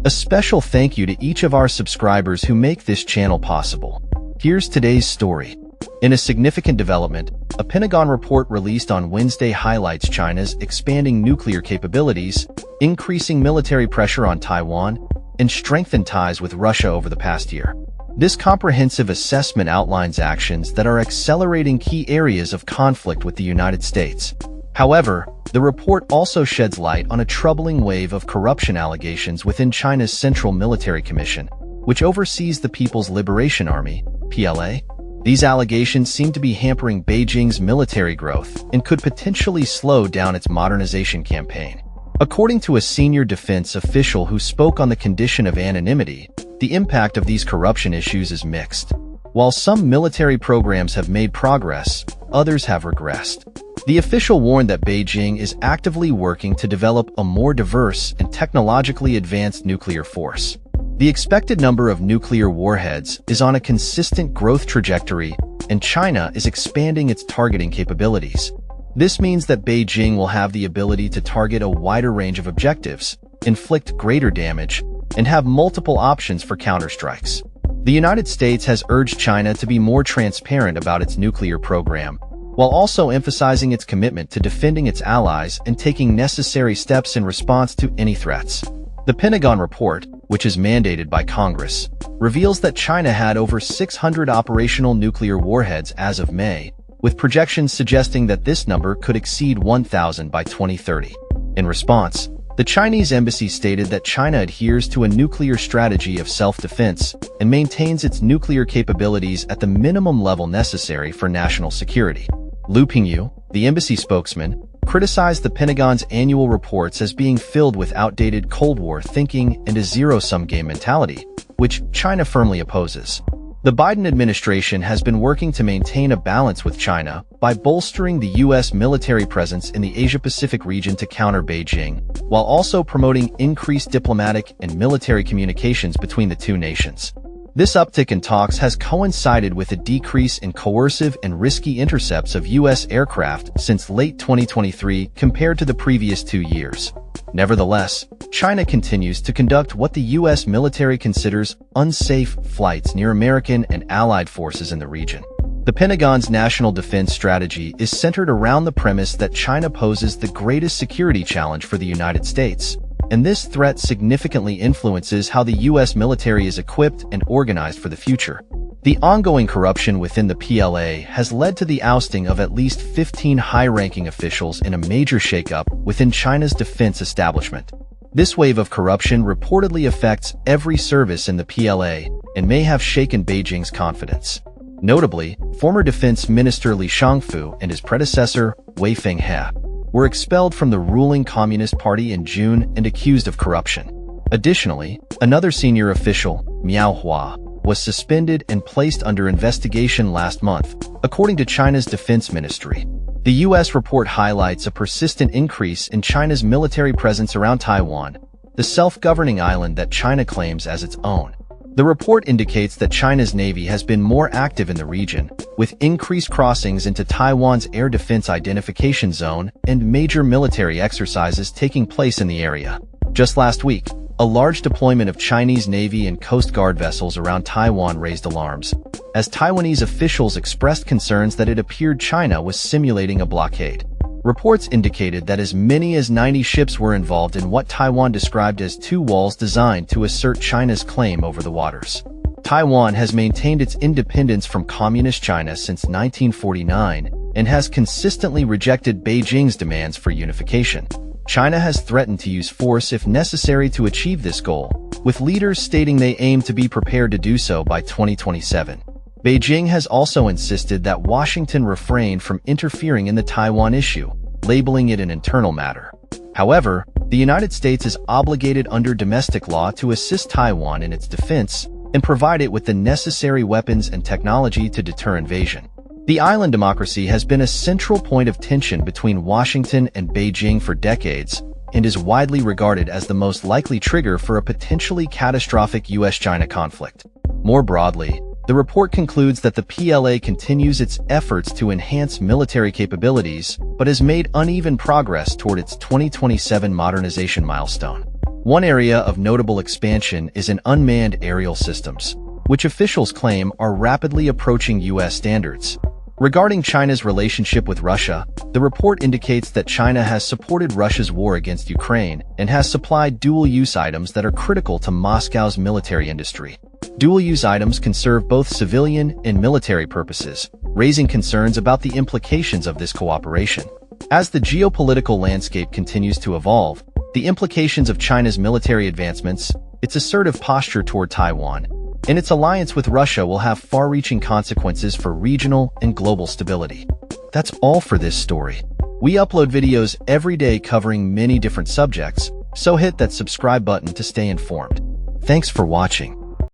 A special thank you to each of our subscribers who make this channel possible. Here's today's story. In a significant development, a Pentagon report released on Wednesday highlights China's expanding nuclear capabilities, increasing military pressure on Taiwan, and strengthened ties with Russia over the past year. This comprehensive assessment outlines actions that are accelerating key areas of conflict with the United States. However, the report also sheds light on a troubling wave of corruption allegations within China's Central Military Commission, which oversees the People's Liberation Army, PLA. These allegations seem to be hampering Beijing's military growth and could potentially slow down its modernization campaign. According to a senior defense official who spoke on the condition of anonymity, the impact of these corruption issues is mixed. While some military programs have made progress, others have regressed. The official warned that Beijing is actively working to develop a more diverse and technologically advanced nuclear force. The expected number of nuclear warheads is on a consistent growth trajectory, and China is expanding its targeting capabilities. This means that Beijing will have the ability to target a wider range of objectives, inflict greater damage, and have multiple options for counterstrikes. The United States has urged China to be more transparent about its nuclear program, while also emphasizing its commitment to defending its allies and taking necessary steps in response to any threats. The Pentagon report, which is mandated by Congress, reveals that China had over 600 operational nuclear warheads as of May, with projections suggesting that this number could exceed 1,000 by 2030. In response, the Chinese embassy stated that China adheres to a nuclear strategy of self-defense and maintains its nuclear capabilities at the minimum level necessary for national security. Lu Pingyu, the embassy spokesman, criticized the Pentagon's annual reports as being filled with outdated Cold War thinking and a zero-sum game mentality, which China firmly opposes. The Biden administration has been working to maintain a balance with China by bolstering the U.S. military presence in the Asia-Pacific region to counter Beijing, while also promoting increased diplomatic and military communications between the two nations. This uptick in talks has coincided with a decrease in coercive and risky intercepts of U.S. aircraft since late 2023 compared to the previous 2 years. Nevertheless, China continues to conduct what the U.S. military considers unsafe flights near American and allied forces in the region. The Pentagon's national defense strategy is centered around the premise that China poses the greatest security challenge for the United States, and this threat significantly influences how the U.S. military is equipped and organized for the future. The ongoing corruption within the PLA has led to the ousting of at least 15 high-ranking officials in a major shakeup within China's defense establishment. This wave of corruption reportedly affects every service in the PLA and may have shaken Beijing's confidence. Notably, former Defense Minister Li Shangfu and his predecessor, Wei Fenghe, were expelled from the ruling Communist Party in June and accused of corruption. Additionally, another senior official, Miao Hua, was suspended and placed under investigation last month, according to China's defense ministry. The U.S. report highlights a persistent increase in China's military presence around Taiwan, the self-governing island that China claims as its own. The report indicates that China's Navy has been more active in the region, with increased crossings into Taiwan's Air Defense Identification Zone and major military exercises taking place in the area. Just last week, a large deployment of Chinese Navy and Coast Guard vessels around Taiwan raised alarms, as Taiwanese officials expressed concerns that it appeared China was simulating a blockade. Reports indicated that as many as 90 ships were involved in what Taiwan described as two walls designed to assert China's claim over the waters. Taiwan has maintained its independence from Communist China since 1949 and has consistently rejected Beijing's demands for unification. China has threatened to use force if necessary to achieve this goal, with leaders stating they aim to be prepared to do so by 2027. Beijing has also insisted that Washington refrain from interfering in the Taiwan issue, labeling it an internal matter. However, the United States is obligated under domestic law to assist Taiwan in its defense and provide it with the necessary weapons and technology to deter invasion. The island democracy has been a central point of tension between Washington and Beijing for decades and is widely regarded as the most likely trigger for a potentially catastrophic U.S.-China conflict. More broadly, the report concludes that the PLA continues its efforts to enhance military capabilities, but has made uneven progress toward its 2027 modernization milestone. One area of notable expansion is in unmanned aerial systems, which officials claim are rapidly approaching U.S. standards. Regarding China's relationship with Russia, the report indicates that China has supported Russia's war against Ukraine and has supplied dual-use items that are critical to Moscow's military industry. Dual-use items can serve both civilian and military purposes, raising concerns about the implications of this cooperation. As the geopolitical landscape continues to evolve, the implications of China's military advancements, its assertive posture toward Taiwan, and its alliance with Russia will have far-reaching consequences for regional and global stability. That's all for this story. We upload videos every day covering many different subjects, so hit that subscribe button to stay informed. Thanks for watching.